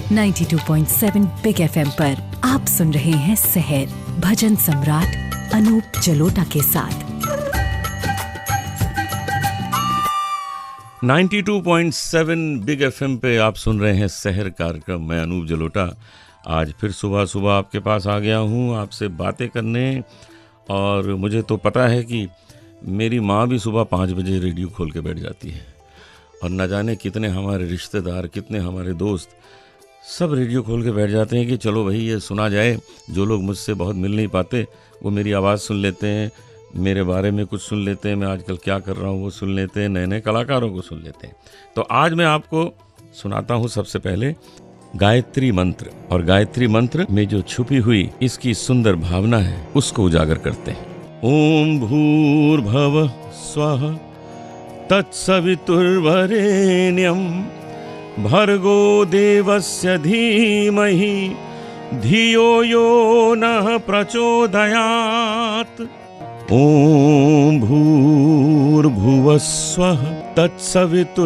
92.7 big FM पर आप सुन रहे हैं सहर भजन सम्राट अनूप जलोटा के साथ। 92.7 बिग एफएम पे आप सुन रहे हैं सहर कार्यक्रम। मैं अनूप जलोटा आज फिर सुबह सुबह आपके पास आ गया हूँ आपसे बातें करने। और मुझे तो पता है कि मेरी माँ भी सुबह 5 बजे रेडियो खोल के बैठ जाती है और न जाने कितने हमारे रिश्तेदार, कितने हमारे दोस्त सब रेडियो खोल के बैठ जाते हैं कि चलो भाई ये सुना जाए। जो लोग मुझसे बहुत मिल नहीं पाते वो मेरी आवाज़ सुन लेते हैं, मेरे बारे में कुछ सुन लेते हैं, मैं आजकल क्या कर रहा हूँ वो सुन लेते हैं, नए नए कलाकारों को सुन लेते हैं। तो आज मैं आपको सुनाता हूँ सबसे पहले गायत्री मंत्र, और गायत्री मंत्र में जो छुपी हुई इसकी सुंदर भावना है उसको उजागर करते हैं। ओम भूर्भुवः स्वः तत्सवितुर्वरेण्यं भर्गो देवस्य धीमहि धियो यो नः प्रचोदयात्। ओम भूर्भुवः स्वः तत्सवितुर्वरेण्यं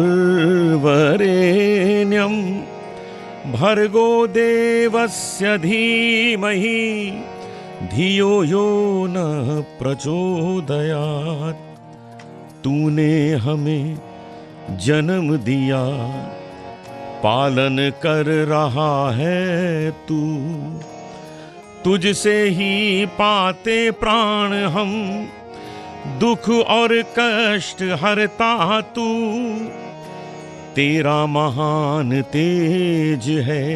भर्गो देवस्य धीमहि धियो यो नः प्रचोदयात्। तूने हमें जन्म दिया, पालन कर रहा है तू, तुझसे ही पाते प्राण हम, दुख और कष्ट हरता तू। तेरा महान तेज है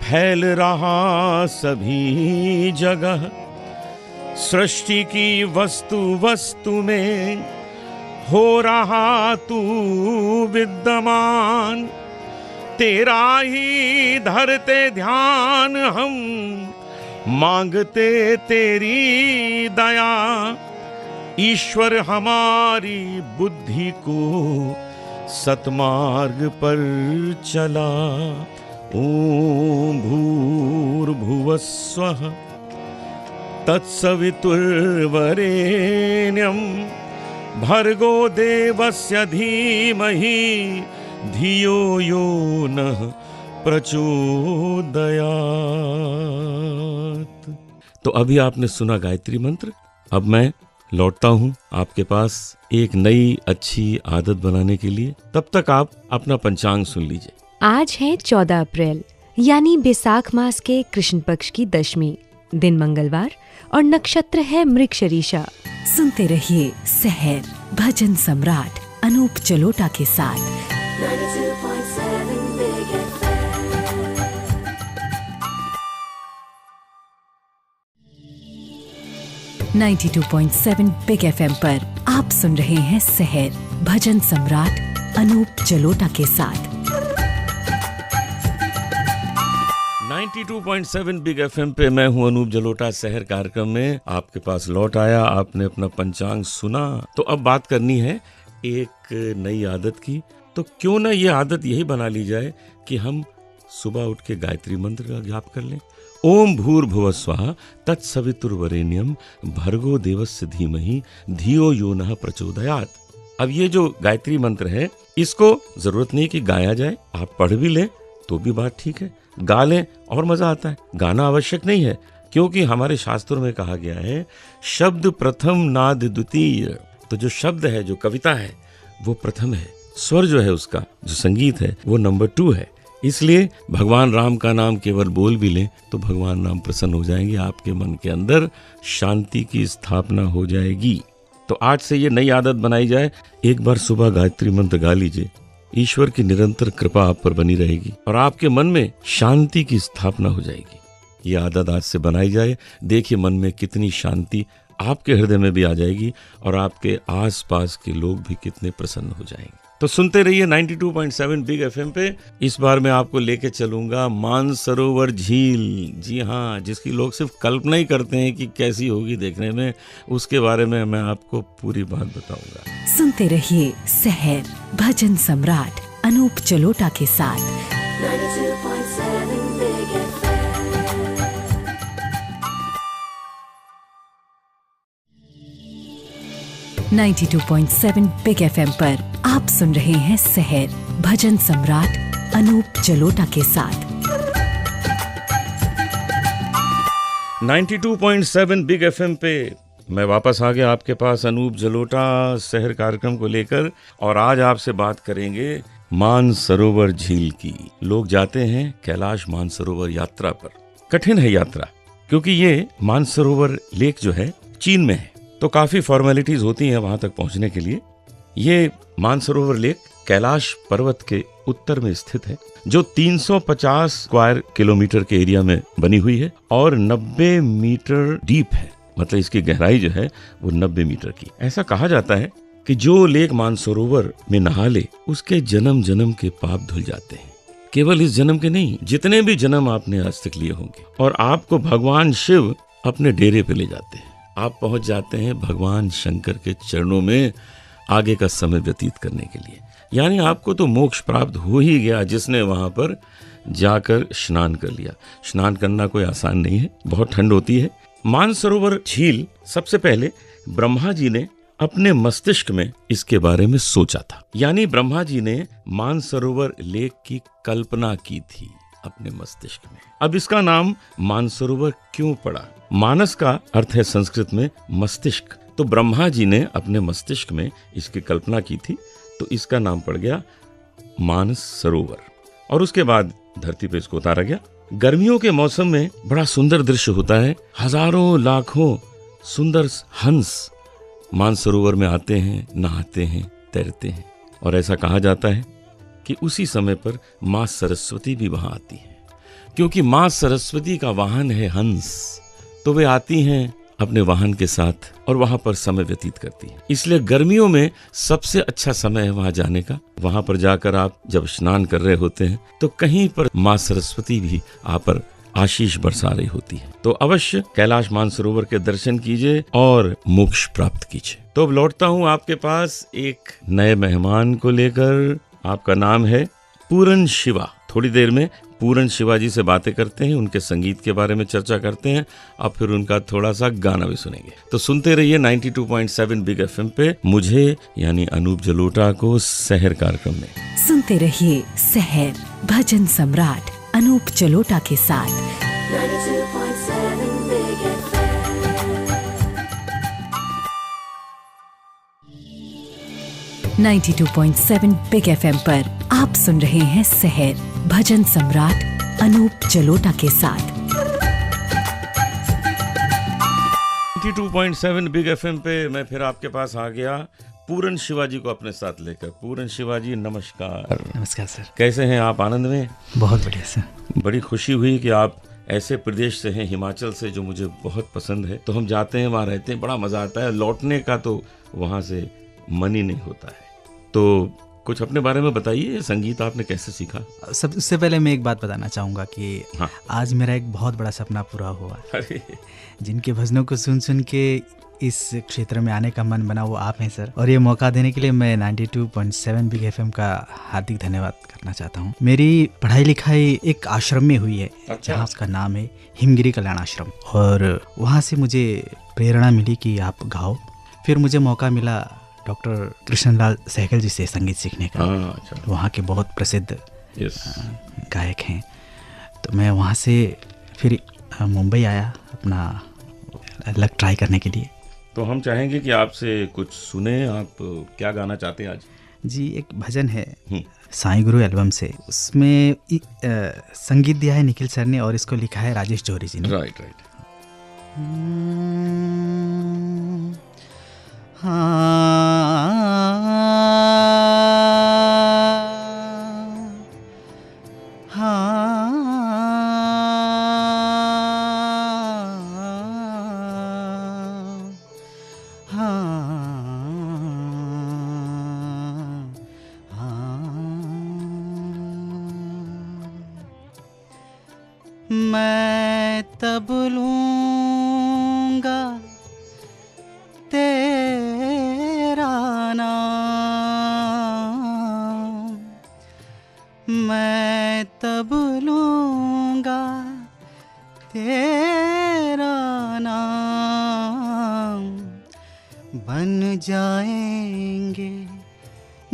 फैल रहा सभी जगह, सृष्टि की वस्तु वस्तु में हो रहा तू विद्यमान। तेरा ही धरते ध्यान हम, मांगते तेरी दया। ईश्वर हमारी बुद्धि को सतमार्ग पर चला। ओम भूर्भुवः स्वः तत्सवितुर्वरेण्यं भर्गो देवस्य धीमहि धियो यो नः प्रचोदयात्। तो अभी आपने सुना गायत्री मंत्र। अब मैं लौटता हूँ आपके पास एक नई अच्छी आदत बनाने के लिए। तब तक आप अपना पंचांग सुन लीजिए। आज है 14 अप्रैल यानी बैसाख मास के कृष्ण पक्ष की दशमी, दिन मंगलवार, और नक्षत्र है मृगशीरिषा। सुनते रहिए सहर भजन सम्राट अनूप जलोटा के साथ। 92.7 बिग एफएम पर आप सुन रहे हैं सहर भजन सम्राट अनूप जलोटा के साथ। 92.7 बिग एफएम पे मैं हूं अनूप जलोटा। सहर कार्यक्रम में आपके पास लौट आया। आपने अपना पंचांग सुना। तो अब बात करनी है एक नई आदत की। तो क्यों ना ये आदत यही बना ली जाए कि हम सुबह उठ के गायत्री मंत्र का जाप कर लें। ओम भूर्भुवः स्वः तत्सवितुर्वरेण्यं भर्गो देवस्य धीमहि धियो यो नः प्रचोदयात्। अब ये जो गायत्री मंत्र है इसको जरूरत नहीं कि गाया जाए, आप पढ़ भी लें तो भी बात ठीक है, गा लें और मजा आता है। गाना आवश्यक नहीं है क्योंकि हमारे शास्त्रों में कहा गया है शब्द प्रथम नाद द्वितीय। तो जो शब्द है, जो कविता है वो प्रथम है, स्वर जो है उसका जो संगीत है वो नंबर 2 है। इसलिए भगवान राम का नाम केवल बोल भी लें तो भगवान राम प्रसन्न हो जाएंगे, आपके मन के अंदर शांति की स्थापना हो जाएगी। तो आज से ये नई आदत बनाई जाए। एक बार सुबह गायत्री मंत्र गा लीजिए, ईश्वर की निरंतर कृपा आप पर बनी रहेगी और आपके मन में शांति की स्थापना हो जाएगी। ये आदत आज से बनाई जाए। देखिए मन में कितनी शांति आपके हृदय में भी आ जाएगी और आपके आसपास के लोग भी कितने प्रसन्न हो जाएंगे। तो सुनते रहिए 92.7 बिग एफएम पे। इस बार मैं आपको लेके चलूंगा मानसरोवर झील। जी हाँ, जिसकी लोग सिर्फ कल्पना ही करते हैं कि कैसी होगी देखने में, उसके बारे में मैं आपको पूरी बात बताऊंगा। सुनते रहिए सहर भजन सम्राट अनूप जलोटा के साथ। 92.7 बिग एफएम। 92.7 बिग एफएम पर आप सुन रहे हैं सहर भजन सम्राट अनूप जलोटा के साथ। 92.7 बिग एफएम पे मैं वापस आ गया आपके पास अनूप जलोटा शहर कार्यक्रम को लेकर, और आज आपसे बात करेंगे मानसरोवर झील की। लोग जाते हैं कैलाश मानसरोवर यात्रा पर। कठिन है यात्रा, क्योंकि ये मानसरोवर लेक जो है चीन में है, तो काफी फॉर्मेलिटीज होती हैं वहां तक पहुंचने के लिए। ये मानसरोवर लेक कैलाश पर्वत के उत्तर में स्थित है, जो 350 स्क्वायर किलोमीटर के एरिया में बनी हुई है और 90 मीटर डीप है। मतलब इसकी गहराई जो है वो 90 मीटर की। ऐसा कहा जाता है कि जो लेक मानसरोवर में नहा ले उसके जन्म जन्म के पाप धुल जाते हैं। केवल इस जन्म के नहीं, जितने भी जन्म आपने आज तक लिए होंगे, और आपको भगवान शिव अपने डेरे पे ले जाते हैं। आप पहुंच जाते हैं भगवान शंकर के चरणों में आगे का समय व्यतीत करने के लिए। यानी आपको तो मोक्ष प्राप्त हो ही गया जिसने वहां पर जाकर स्नान कर लिया। स्नान करना कोई आसान नहीं है, बहुत ठंड होती है। मानसरोवर झील सबसे पहले ब्रह्मा जी ने अपने मस्तिष्क में इसके बारे में सोचा था। यानी ब्रह्मा जी ने मानसरोवर लेक की कल्पना की थी अपने मस्तिष्क में। अब इसका नाम मानसरोवर क्यों पड़ा? मानस का अर्थ है संस्कृत में मस्तिष्क, तो ब्रह्मा जी ने अपने मस्तिष्क में इसकी कल्पना की थी, तो इसका नाम पड़ गया मानस सरोवर। और उसके बाद धरती पे इसको उतारा गया। गर्मियों के मौसम में बड़ा सुंदर दृश्य होता है। हजारों लाखों सुंदर हंस मानसरोवर में आते हैं, नहाते हैं, तैरते हैं, और ऐसा कहा जाता है कि उसी समय पर माँ सरस्वती भी वहां आती हैं, क्योंकि माँ सरस्वती का वाहन है हंस। तो वे आती हैं अपने वाहन के साथ और वहां पर समय व्यतीत करती है। इसलिए गर्मियों में सबसे अच्छा समय है वहां जाने का। वहां पर जाकर आप जब स्नान कर रहे होते हैं तो कहीं पर माँ सरस्वती भी आप पर आशीष बरसा रही होती है। तो अवश्य कैलाश मानसरोवर के दर्शन कीजिए और मोक्ष प्राप्त कीजिए। तो अब लौटता हूँ आपके पास एक नए मेहमान को लेकर। आपका नाम है पूरन शिवा। थोड़ी देर में पूरन शिवा जी से बातें करते हैं, उनके संगीत के बारे में चर्चा करते हैं, और फिर उनका थोड़ा सा गाना भी सुनेंगे। तो सुनते रहिए 92.7 बिग एफएम पे मुझे यानी अनूप जलोटा को शहर कार्यक्रम में। सुनते रहिए शहर भजन सम्राट अनूप जलोटा के साथ 92.7 बिग एफएम। 92.7 बिग एफएम पर आप सुन रहे हैं शहर भजन सम्राट अनूप जलोटा के साथ। 92.7 बिग एफएम पे मैं फिर आपके पास आ गया पूरन शिवाजी को अपने साथ लेकर। पूरन शिवाजी नमस्कार। नमस्कार सर, कैसे हैं आप? आनंद में? बहुत बढ़िया सर। बड़ी खुशी हुई कि आप ऐसे प्रदेश से हैं, हिमाचल से, जो मुझे बहुत पसंद है। तो हम जाते हैं, वहाँ रहते हैं, बड़ा मजा आता है। लौटने का तो वहाँ से मन ही नहीं होता है। तो कुछ अपने बारे में बताइए, संगीत आपने कैसे सीखा? सब उससे पहले मैं एक बात बताना चाहूँगा कि हाँ। आज मेरा एक बहुत बड़ा सपना पूरा हुआ। अरे जिनके भजनों को सुन सुन के इस क्षेत्र में आने का मन बना वो आप हैं सर, और ये मौका देने के लिए मैं 92.7 बिग एफएम का हार्दिक धन्यवाद करना चाहता हूँ। मेरी पढ़ाई लिखाई एक आश्रम में हुई है। अच्छा। जहाँ उसका नाम है हिमगिरी कल्याण आश्रम, और वहाँ से मुझे प्रेरणा मिली कि आप गाओ। फिर मुझे मौका मिला डॉक्टर कृष्णलाल सहगल जी से संगीत सीखने का। अच्छा। वहाँ के बहुत प्रसिद्ध यस गायक हैं। तो मैं वहाँ से फिर मुंबई आया अपना अलग ट्राई करने के लिए। तो हम चाहेंगे कि आपसे कुछ सुने। आप क्या गाना चाहते हैं आज? जी, एक भजन है साईं गुरु एल्बम से, उसमें संगीत दिया है निखिल सर ने और इसको लिखा है राजेश जौहरी जी ने। राइट। मैं तब लूँगा तेरा नाम, मैं तब लूँगा तेरा नाम, बन जाएंगे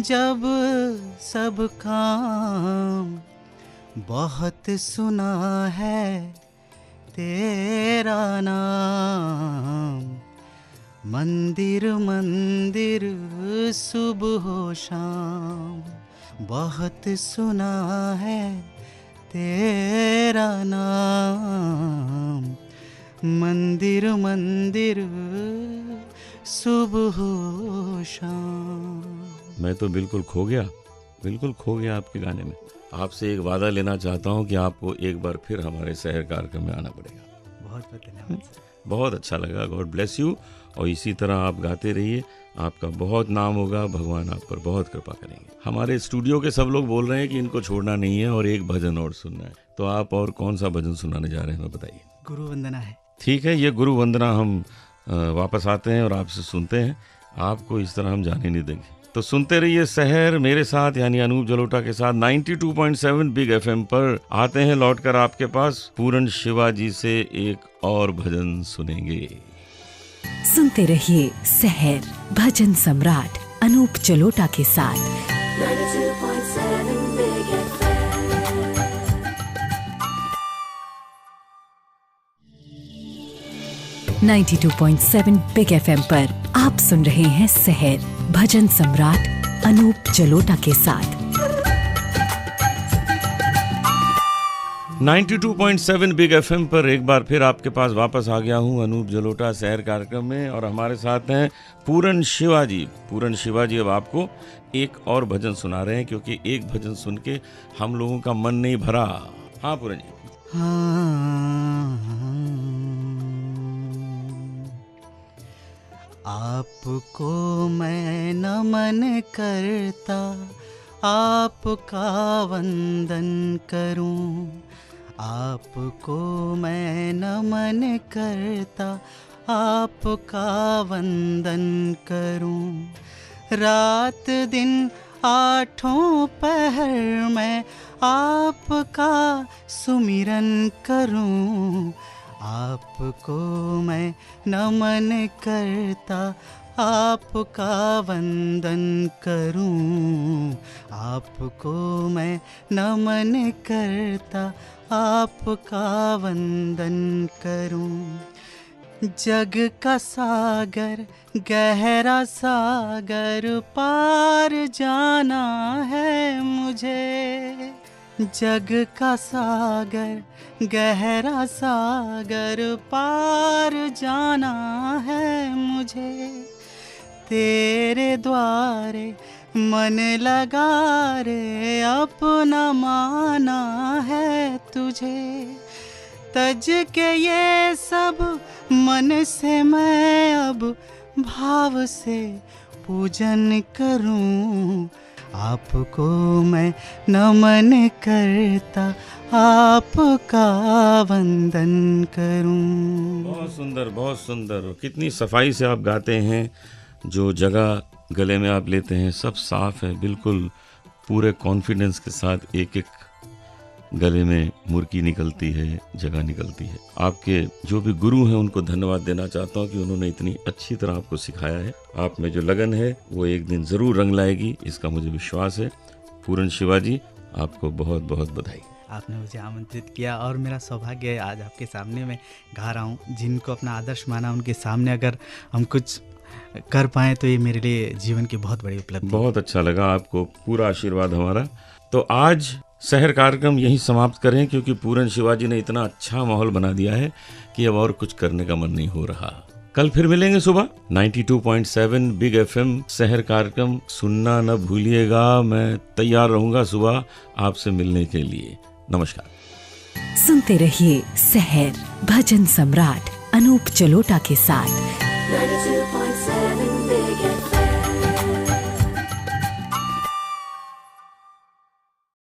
जब सब काम बहुत सुना है तेरा नाम, मंदिर मंदिर सुबह शाम, बहुत सुना है तेरा नाम, मंदिर मंदिर सुबह शाम। मैं तो बिल्कुल खो गया आपके गाने में। आपसे एक वादा लेना चाहता हूँ कि आपको एक बार फिर हमारे शहर कार्यक्रम में आना पड़ेगा। बहुत बहुत धन्यवाद सर। बहुत अच्छा लगा। God bless you. और इसी तरह आप गाते रहिए, आपका बहुत नाम होगा, भगवान आप पर बहुत कृपा करेंगे। हमारे स्टूडियो के सब लोग बोल रहे हैं कि इनको छोड़ना नहीं है और एक भजन और सुनना है, तो आप और कौन सा भजन सुनाने जा रहे हैं, बताइए। गुरु वंदना है। ठीक है, ये गुरु वंदना हम वापस आते हैं और आपसे सुनते हैं। आपको इस तरह हम जाने नहीं देंगे। तो सुनते रहिए शहर मेरे साथ, यानी अनूप जलोटा के साथ 92.7 बिग एफएम पर। आते हैं लौटकर आपके पास, पूरन शिवाजी से एक और भजन सुनेंगे। सुनते रहिए शहर भजन सम्राट अनूप जलोटा के साथ 92.7 बिग एफएम। 92.7 बिग एफएम पर आप सुन रहे हैं शहर भजन सम्राट अनूप जलोटा के साथ। 92.7 बिग एफएम पर एक बार फिर आपके पास वापस आ गया हूं अनूप जलोटा शहर कार्यक्रम में, और हमारे साथ हैं पूरन शिवाजी। पूरन शिवाजी अब आपको एक और भजन सुना रहे हैं, क्योंकि एक भजन सुन के हम लोगों का मन नहीं भरा। हाँ पूरन जी। आपको मैं नमन करता, आपका वंदन करूं, आपको मैं नमन करता, आपका वंदन करूं, रात दिन आठों पहर मैं आपका सुमिरन करूं, आपको मैं नमन करता, आपका वंदन करूं, आपको मैं नमन करता, आपका वंदन करूं। जग का सागर गहरा सागर पार जाना है मुझे, जग का सागर गहरा सागर पार जाना है मुझे, तेरे द्वारे मन लगा रे अपना माना है तुझे, तज के ये सब मन से मैं अब भाव से पूजन करूं, आपको मैं नमन करता, आपका वंदन करूं। बहुत सुंदर, बहुत सुंदर। कितनी सफाई से आप गाते हैं, जो जगह गले में आप लेते हैं सब साफ है, बिल्कुल पूरे कॉन्फिडेंस के साथ एक एक गले में मुर्की निकलती है, जगह निकलती है। आपके जो भी गुरु हैं उनको धन्यवाद देना चाहता हूँ कि उन्होंने इतनी अच्छी तरह आपको सिखाया है। आप में जो लगन है वो एक दिन जरूर रंग लाएगी, इसका मुझे विश्वास है। पूरन शिवाजी, आपको बहुत बहुत बधाई। आपने मुझे आमंत्रित किया और मेरा सौभाग्य है आज आपके सामने मैं गा रहा हूँ। जिनको अपना आदर्श माना उनके सामने अगर हम कुछ कर पाएँ तो ये मेरे लिए जीवन की बहुत बड़ी उपलब्धि। बहुत अच्छा लगा, आपको पूरा आशीर्वाद हमारा। तो आज शहर कार्यक्रम यहीं समाप्त करें, क्योंकि पूरन शिवाजी ने इतना अच्छा माहौल बना दिया है कि अब और कुछ करने का मन नहीं हो रहा। कल फिर मिलेंगे सुबह 92.7 बिग एफएम शहर कार्यक्रम सुनना न भूलिएगा। मैं तैयार रहूंगा सुबह आपसे मिलने के लिए। नमस्कार। सुनते रहिए शहर भजन सम्राट अनूप जलोटा के साथ 92.7